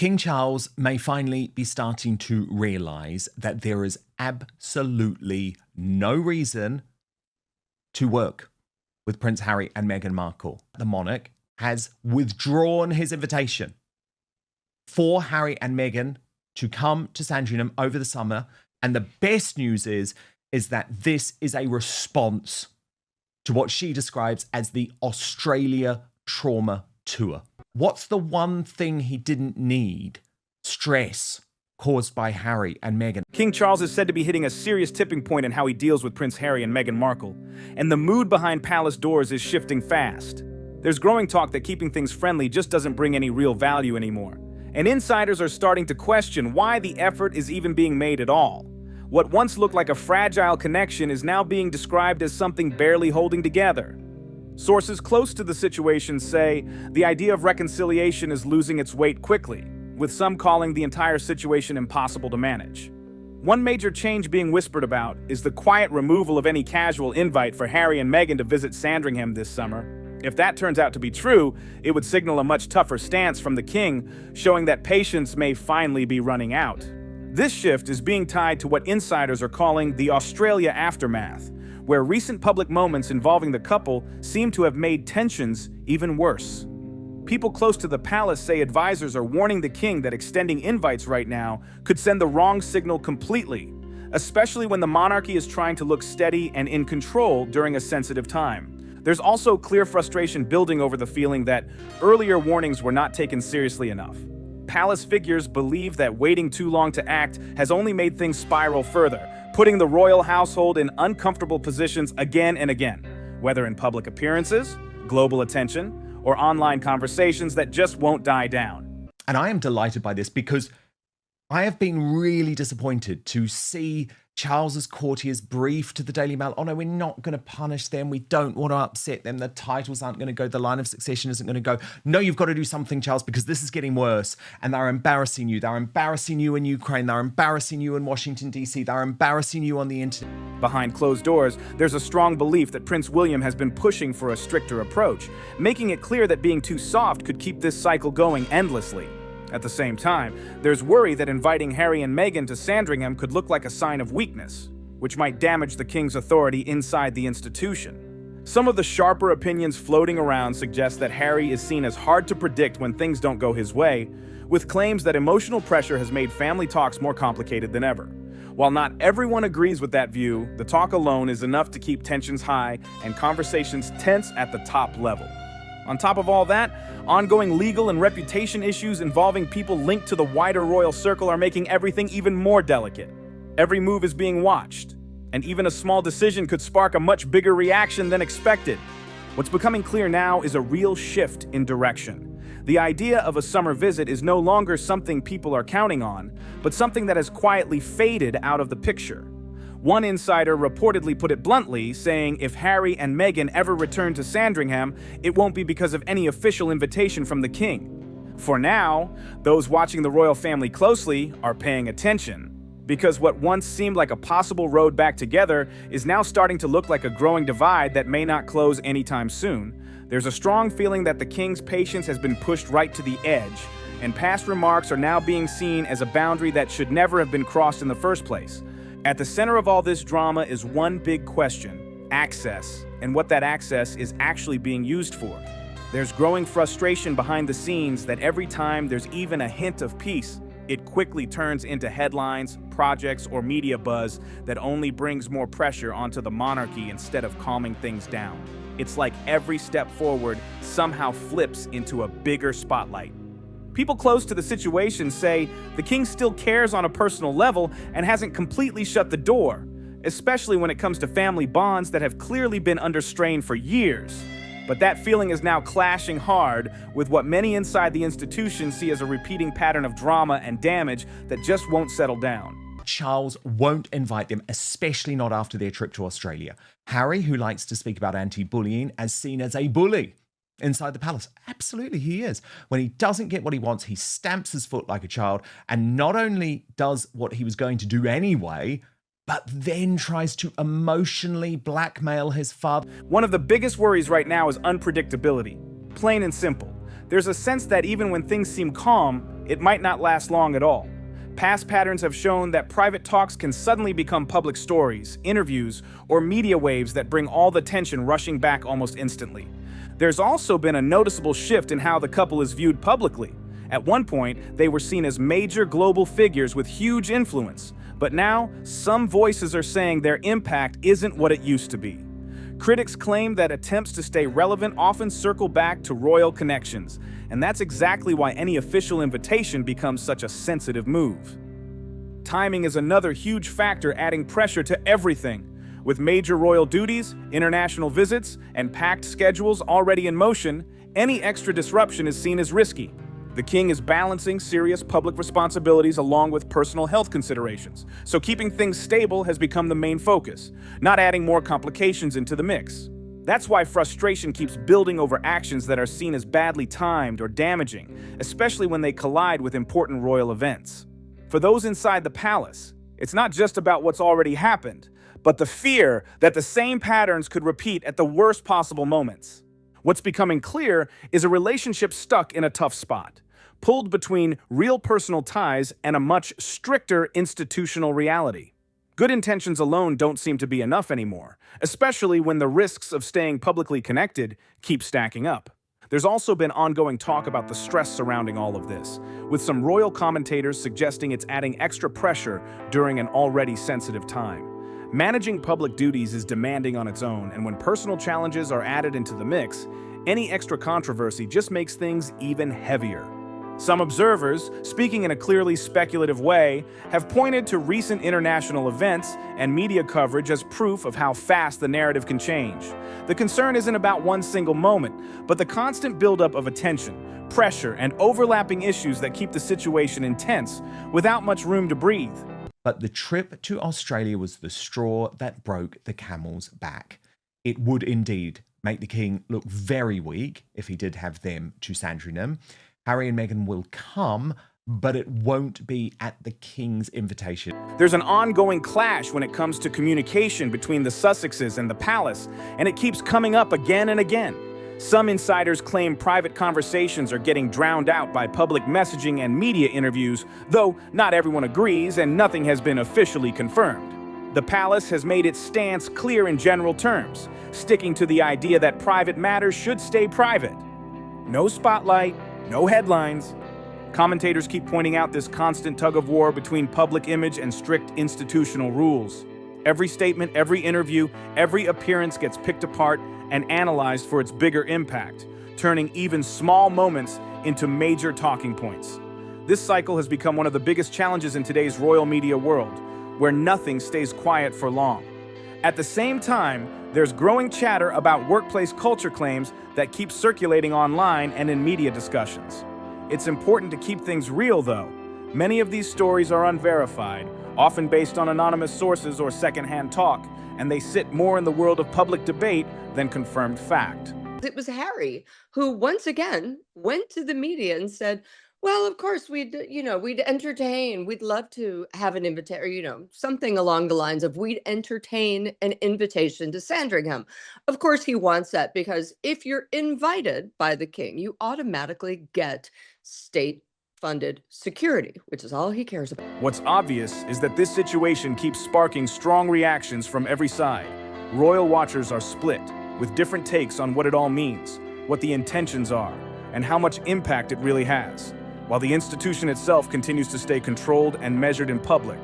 King Charles may finally be starting to realise that there is absolutely no reason to work with Prince Harry and Meghan Markle. The monarch has withdrawn his invitation for Harry and Meghan to come to Sandringham over the summer. And the best news is that this is a response to what she describes as the Australia trauma tour. What's the one thing he didn't need? Stress caused by Harry and Meghan. King Charles is said to be hitting a serious tipping point in how he deals with Prince Harry and Meghan Markle, and the mood behind palace doors is shifting fast. There's growing talk that keeping things friendly just doesn't bring any real value anymore, and insiders are starting to question why the effort is even being made at all. What once looked like a fragile connection is now being described as something barely holding together. Sources close to the situation say the idea of reconciliation is losing its weight quickly, with some calling the entire situation impossible to manage. One major change being whispered about is the quiet removal of any casual invite for Harry and Meghan to visit Sandringham this summer. If that turns out to be true, it would signal a much tougher stance from the king, showing that patience may finally be running out. This shift is being tied to what insiders are calling the Australia aftermath, where recent public moments involving the couple seem to have made tensions even worse. People close to the palace say advisors are warning the king that extending invites right now could send the wrong signal completely, especially when the monarchy is trying to look steady and in control during a sensitive time. There's also clear frustration building over the feeling that earlier warnings were not taken seriously enough. Palace figures believe that waiting too long to act has only made things spiral further, putting the royal household in uncomfortable positions again and again, whether in public appearances, global attention, or online conversations that just won't die down. And I am delighted by this because I have been really disappointed to see Charles's courtiers brief to the Daily Mail, oh no, we're not going to punish them. We don't want to upset them. The titles aren't going to go. The line of succession isn't going to go. No, you've got to do something, Charles, because this is getting worse. And they're embarrassing you. They're embarrassing you in Ukraine. They're embarrassing you in Washington, D.C. They're embarrassing you on the internet. Behind closed doors, there's a strong belief that Prince William has been pushing for a stricter approach, making it clear that being too soft could keep this cycle going endlessly. At the same time, there's worry that inviting Harry and Meghan to Sandringham could look like a sign of weakness, which might damage the king's authority inside the institution. Some of the sharper opinions floating around suggest that Harry is seen as hard to predict when things don't go his way, with claims that emotional pressure has made family talks more complicated than ever. While not everyone agrees with that view, the talk alone is enough to keep tensions high and conversations tense at the top level. On top of all that, ongoing legal and reputation issues involving people linked to the wider royal circle are making everything even more delicate. Every move is being watched, and even a small decision could spark a much bigger reaction than expected. What's becoming clear now is a real shift in direction. The idea of a summer visit is no longer something people are counting on, but something that has quietly faded out of the picture. One insider reportedly put it bluntly, saying if Harry and Meghan ever return to Sandringham, it won't be because of any official invitation from the king. For now, those watching the royal family closely are paying attention, because what once seemed like a possible road back together is now starting to look like a growing divide that may not close anytime soon. There's a strong feeling that the king's patience has been pushed right to the edge, and past remarks are now being seen as a boundary that should never have been crossed in the first place. At the center of all this drama is one big question: access, and what that access is actually being used for. There's growing frustration behind the scenes that every time there's even a hint of peace, it quickly turns into headlines, projects, or media buzz that only brings more pressure onto the monarchy instead of calming things down. It's like every step forward somehow flips into a bigger spotlight. People close to the situation say the king still cares on a personal level and hasn't completely shut the door, especially when it comes to family bonds that have clearly been under strain for years. But that feeling is now clashing hard with what many inside the institution see as a repeating pattern of drama and damage that just won't settle down. Charles won't invite them, especially not after their trip to Australia. Harry, who likes to speak about anti-bullying, is seen as a bully inside the palace. Absolutely, he is. When he doesn't get what he wants, he stamps his foot like a child and not only does what he was going to do anyway, but then tries to emotionally blackmail his father. One of the biggest worries right now is unpredictability. Plain and simple. There's a sense that even when things seem calm, it might not last long at all. Past patterns have shown that private talks can suddenly become public stories, interviews, or media waves that bring all the tension rushing back almost instantly. There's also been a noticeable shift in how the couple is viewed publicly. At one point, they were seen as major global figures with huge influence, but now some voices are saying their impact isn't what it used to be. Critics claim that attempts to stay relevant often circle back to royal connections, and that's exactly why any official invitation becomes such a sensitive move. Timing is another huge factor, adding pressure to everything. With major royal duties, international visits, and packed schedules already in motion, any extra disruption is seen as risky. The king is balancing serious public responsibilities along with personal health considerations, so keeping things stable has become the main focus, not adding more complications into the mix. That's why frustration keeps building over actions that are seen as badly timed or damaging, especially when they collide with important royal events. For those inside the palace, it's not just about what's already happened, but the fear that the same patterns could repeat at the worst possible moments. What's becoming clear is a relationship stuck in a tough spot, pulled between real personal ties and a much stricter institutional reality. Good intentions alone don't seem to be enough anymore, especially when the risks of staying publicly connected keep stacking up. There's also been ongoing talk about the stress surrounding all of this, with some royal commentators suggesting it's adding extra pressure during an already sensitive time. Managing public duties is demanding on its own, and when personal challenges are added into the mix, any extra controversy just makes things even heavier. Some observers, speaking in a clearly speculative way, have pointed to recent international events and media coverage as proof of how fast the narrative can change. The concern isn't about one single moment, but the constant buildup of attention, pressure, and overlapping issues that keep the situation intense without much room to breathe. But the trip to Australia was the straw that broke the camel's back. It would indeed make the king look very weak if he did have them to Sandringham. Harry and Meghan will come, but it won't be at the king's invitation. There's an ongoing clash when it comes to communication between the Sussexes and the palace, and it keeps coming up again and again. Some insiders claim private conversations are getting drowned out by public messaging and media interviews, though not everyone agrees and nothing has been officially confirmed. The palace has made its stance clear in general terms, sticking to the idea that private matters should stay private. No spotlight, no headlines. Commentators keep pointing out this constant tug-of-war between public image and strict institutional rules. Every statement, every interview, every appearance gets picked apart and analyzed for its bigger impact, turning even small moments into major talking points. This cycle has become one of the biggest challenges in today's royal media world, where nothing stays quiet for long. At the same time, there's growing chatter about workplace culture claims that keep circulating online and in media discussions. It's important to keep things real, though. Many of these stories are unverified, often based on anonymous sources or secondhand talk, and they sit more in the world of public debate than confirmed fact. It was Harry who once again went to the media and said, well, of course, we'd entertain, we'd love to have an invitation, something along the lines of we'd entertain an invitation to Sandringham. Of course, he wants that because if you're invited by the king, you automatically get state-funded security, which is all he cares about. What's obvious is that this situation keeps sparking strong reactions from every side. Royal watchers are split, with different takes on what it all means, what the intentions are, and how much impact it really has, while the institution itself continues to stay controlled and measured in public,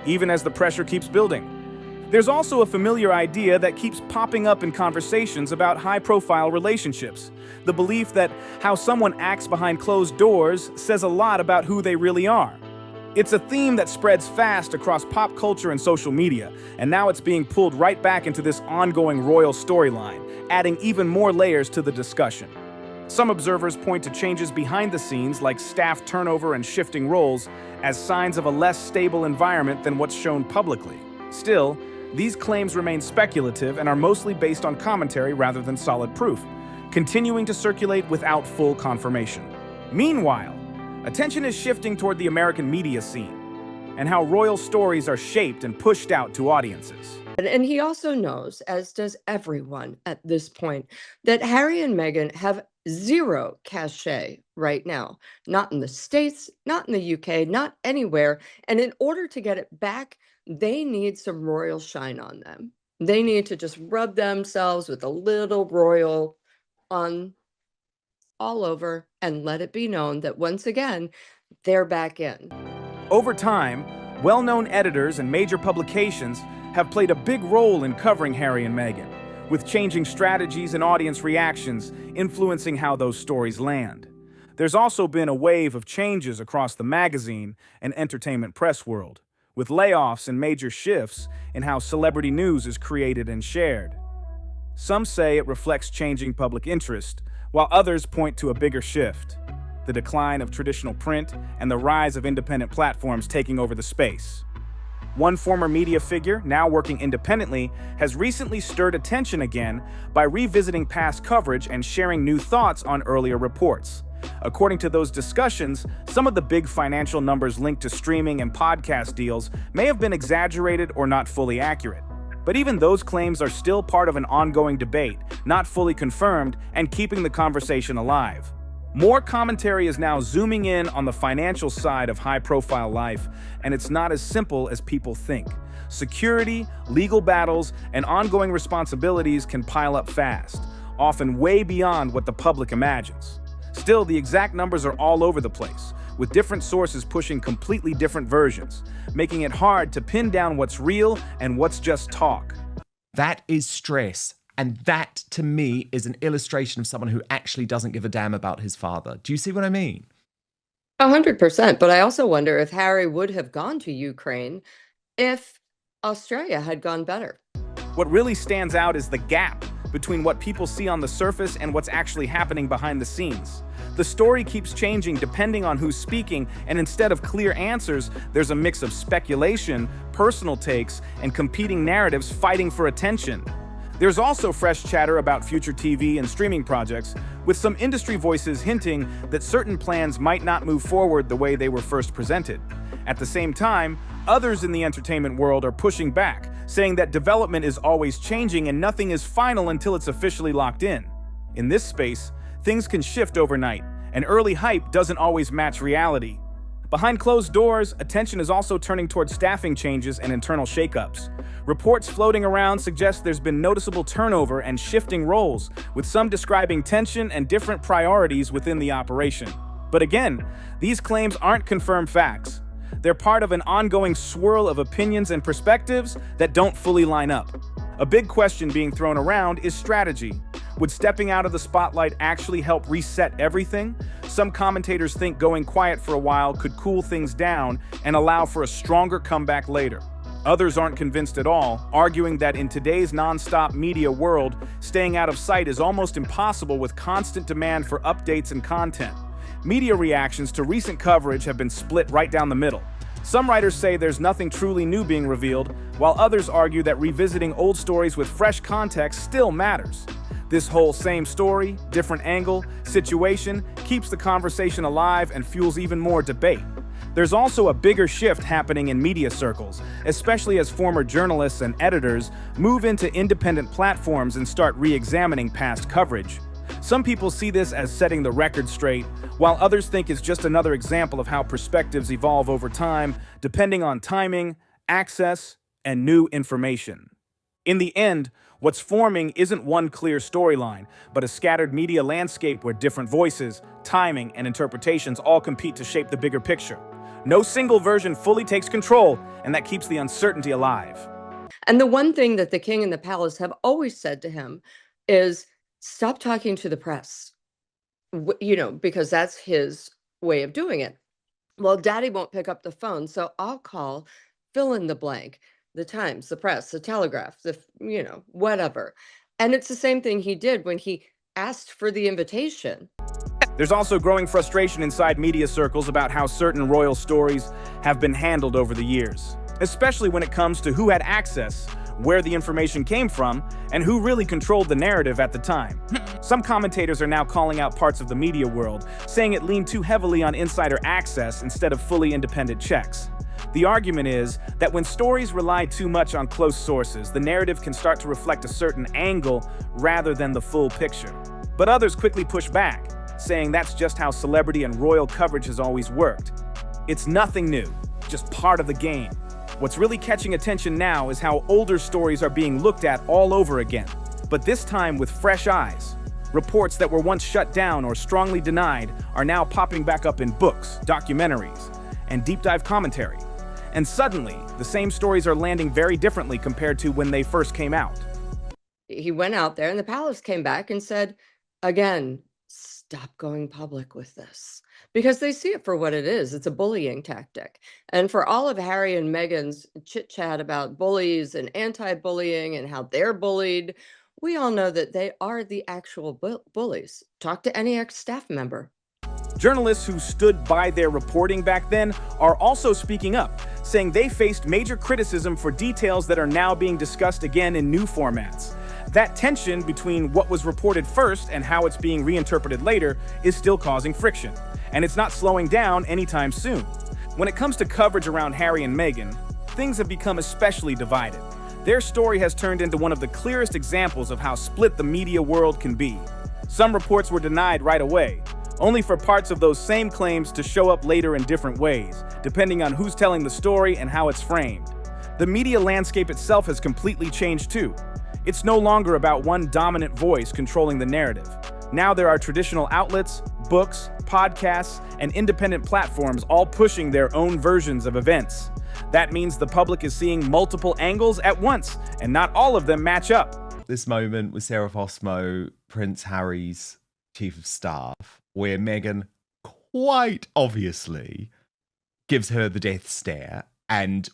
even as the pressure keeps building. There's also a familiar idea that keeps popping up in conversations about high-profile relationships, the belief that how someone acts behind closed doors says a lot about who they really are. It's a theme that spreads fast across pop culture and social media, and now it's being pulled right back into this ongoing royal storyline, adding even more layers to the discussion. Some observers point to changes behind the scenes like staff turnover and shifting roles as signs of a less stable environment than what's shown publicly. Still, these claims remain speculative and are mostly based on commentary rather than solid proof, continuing to circulate without full confirmation. Meanwhile, attention is shifting toward the American media scene and how royal stories are shaped and pushed out to audiences. And he also knows, as does everyone at this point, that Harry and Meghan have zero cachet right now. Not in the States, not in the UK, not anywhere. And in order to get it back, they need some royal shine on them. They need to just rub themselves with a little royal on all over and let it be known that once again, they're back in. Over time, well-known editors and major publications have played a big role in covering Harry and Meghan, with changing strategies and audience reactions influencing how those stories land. There's also been a wave of changes across the magazine and entertainment press world, with layoffs and major shifts in how celebrity news is created and shared. Some say it reflects changing public interest, while others point to a bigger shift: the decline of traditional print and the rise of independent platforms taking over the space. One former media figure, now working independently, has recently stirred attention again by revisiting past coverage and sharing new thoughts on earlier reports. According to those discussions, some of the big financial numbers linked to streaming and podcast deals may have been exaggerated or not fully accurate. But even those claims are still part of an ongoing debate, not fully confirmed, and keeping the conversation alive. More commentary is now zooming in on the financial side of high-profile life, and it's not as simple as people think. Security, legal battles, and ongoing responsibilities can pile up fast, often way beyond what the public imagines. Still, the exact numbers are all over the place, with different sources pushing completely different versions, making it hard to pin down what's real and what's just talk. That is stress. And that, to me, is an illustration of someone who actually doesn't give a damn about his father. Do you see what I mean? 100%. But I also wonder if Harry would have gone to Ukraine if Australia had gone better. What really stands out is the gap between what people see on the surface and what's actually happening behind the scenes. The story keeps changing depending on who's speaking, and instead of clear answers, there's a mix of speculation, personal takes, and competing narratives fighting for attention. There's also fresh chatter about future TV and streaming projects, with some industry voices hinting that certain plans might not move forward the way they were first presented. At the same time, others in the entertainment world are pushing back, saying that development is always changing and nothing is final until it's officially locked in. In this space, things can shift overnight, and early hype doesn't always match reality. Behind closed doors, attention is also turning towards staffing changes and internal shakeups. Reports floating around suggest there's been noticeable turnover and shifting roles, with some describing tension and different priorities within the operation. But again, these claims aren't confirmed facts. They're part of an ongoing swirl of opinions and perspectives that don't fully line up. A big question being thrown around is strategy. Would stepping out of the spotlight actually help reset everything? Some commentators think going quiet for a while could cool things down and allow for a stronger comeback later. Others aren't convinced at all, arguing that in today's non-stop media world, staying out of sight is almost impossible with constant demand for updates and content. Media reactions to recent coverage have been split right down the middle. Some writers say there's nothing truly new being revealed, while others argue that revisiting old stories with fresh context still matters. This whole same story, different angle, situation keeps the conversation alive and fuels even more debate. There's also a bigger shift happening in media circles, especially as former journalists and editors move into independent platforms and start re-examining past coverage. Some people see this as setting the record straight, while others think it's just another example of how perspectives evolve over time, depending on timing, access, and new information. In the end, what's forming isn't one clear storyline, but a scattered media landscape where different voices, timing, and interpretations all compete to shape the bigger picture. No single version fully takes control, and that keeps the uncertainty alive. And the one thing that the king and the palace have always said to him is, stop talking to the press, because that's his way of doing it. Well, daddy won't pick up the phone, so I'll call fill in the blank, the Times, the press, the Telegraph, whatever. And it's the same thing he did when he asked for the invitation. There's also growing frustration inside media circles about how certain royal stories have been handled over the years, especially when it comes to who had access, where the information came from, and who really controlled the narrative at the time. Some commentators are now calling out parts of the media world, saying it leaned too heavily on insider access instead of fully independent checks. The argument is that when stories rely too much on close sources, the narrative can start to reflect a certain angle rather than the full picture. But others quickly push back, saying that's just how celebrity and royal coverage has always worked. It's nothing new, just part of the game. What's really catching attention now is how older stories are being looked at all over again, but this time with fresh eyes. Reports that were once shut down or strongly denied are now popping back up in books, documentaries, and deep dive commentary. And suddenly, the same stories are landing very differently compared to when they first came out. He went out there and the palace came back and said, again, stop going public with this. Because they see it for what it is. It's a bullying tactic. And for all of Harry and Meghan's chit chat about bullies and anti-bullying and how they're bullied, we all know that they are the actual bullies. Talk to any ex-staff member. Journalists who stood by their reporting back then are also speaking up, saying they faced major criticism for details that are now being discussed again in new formats. That tension between what was reported first and how it's being reinterpreted later is still causing friction, and it's not slowing down anytime soon. When it comes to coverage around Harry and Meghan, things have become especially divided. Their story has turned into one of the clearest examples of how split the media world can be. Some reports were denied right away, only for parts of those same claims to show up later in different ways, depending on who's telling the story and how it's framed. The media landscape itself has completely changed too. It's no longer about one dominant voice controlling the narrative. Now there are traditional outlets, books, podcasts, and independent platforms all pushing their own versions of events. That means the public is seeing multiple angles at once, and not all of them match up. This moment with Sarah Fosmo, Prince Harry's chief of staff, where Meghan quite obviously gives her the death stare, and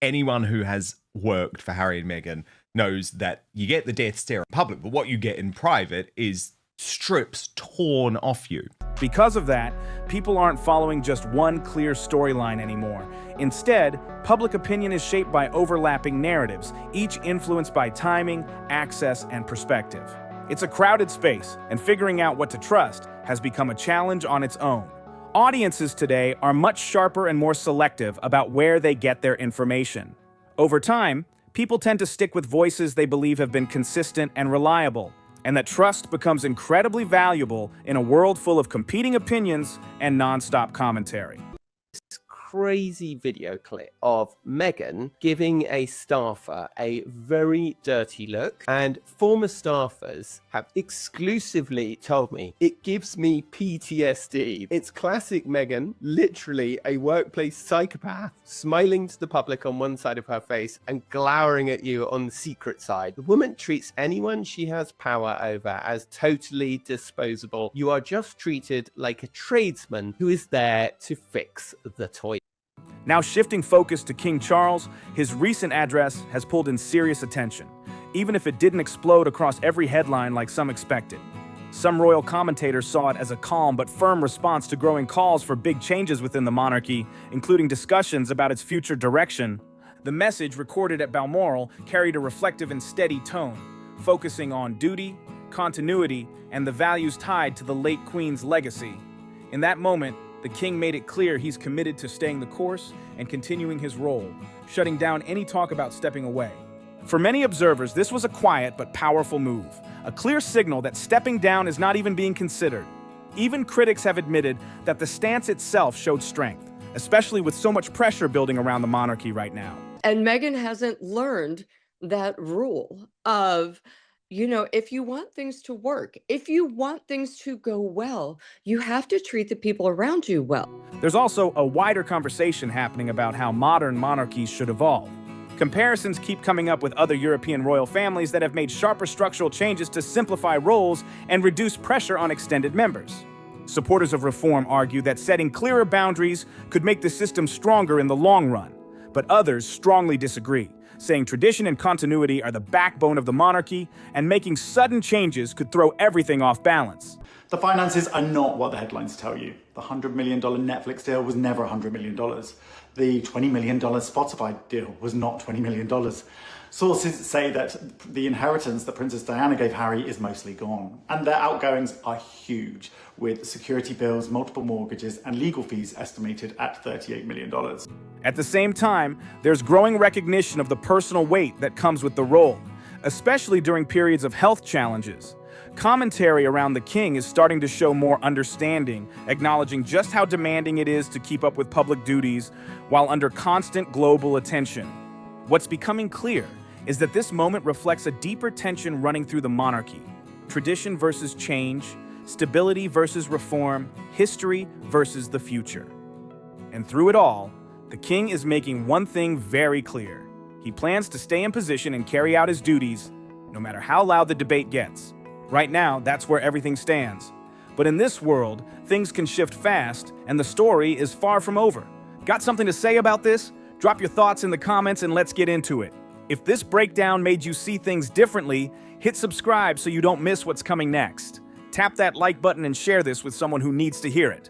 anyone who has worked for Harry and Meghan knows that you get the death stare in public, but what you get in private is strips torn off you. Because of that, people aren't following just one clear storyline anymore. Instead, public opinion is shaped by overlapping narratives, each influenced by timing, access, and perspective. It's a crowded space, and figuring out what to trust has become a challenge on its own. Audiences today are much sharper and more selective about where they get their information. Over time, people tend to stick with voices they believe have been consistent and reliable, and that trust becomes incredibly valuable in a world full of competing opinions and non-stop commentary. Crazy video clip of Meghan giving a staffer a very dirty look, and former staffers have exclusively told me it gives me PTSD. It's classic Meghan, literally a workplace psychopath, smiling to the public on one side of her face and glowering at you on the secret side. The woman treats anyone she has power over as totally disposable. You are just treated like a tradesman who is there to fix the toilet. Now shifting focus to King Charles, his recent address has pulled in serious attention, even if it didn't explode across every headline like some expected. Some royal commentators saw it as a calm but firm response to growing calls for big changes within the monarchy, including discussions about its future direction. The message recorded at Balmoral carried a reflective and steady tone, focusing on duty, continuity, and the values tied to the late Queen's legacy. In that moment, the king made it clear he's committed to staying the course and continuing his role, shutting down any talk about stepping away. For many observers, this was a quiet but powerful move, a clear signal that stepping down is not even being considered. Even critics have admitted that the stance itself showed strength, especially with so much pressure building around the monarchy right now. And Meghan hasn't learned that rule of, if you want things to work, if you want things to go well, you have to treat the people around you well. There's also a wider conversation happening about how modern monarchies should evolve. Comparisons keep coming up with other European royal families that have made sharper structural changes to simplify roles and reduce pressure on extended members. Supporters of reform argue that setting clearer boundaries could make the system stronger in the long run, but others strongly disagree, saying tradition and continuity are the backbone of the monarchy, and making sudden changes could throw everything off balance. The finances are not what the headlines tell you. The $100 million Netflix deal was never $100 million. The $20 million Spotify deal was not $20 million. Sources say that the inheritance that Princess Diana gave Harry is mostly gone, and their outgoings are huge, with security bills, multiple mortgages, and legal fees estimated at $38 million. At the same time, there's growing recognition of the personal weight that comes with the role, especially during periods of health challenges. Commentary around the king is starting to show more understanding, acknowledging just how demanding it is to keep up with public duties while under constant global attention. What's becoming clear is that this moment reflects a deeper tension running through the monarchy: tradition versus change, stability versus reform, history versus the future. And through it all, the king is making one thing very clear. He plans to stay in position and carry out his duties, no matter how loud the debate gets. Right now, that's where everything stands. But in this world, things can shift fast, and the story is far from over. Got something to say about this? Drop your thoughts in the comments and let's get into it. If this breakdown made you see things differently, hit subscribe so you don't miss what's coming next. Tap that like button and share this with someone who needs to hear it.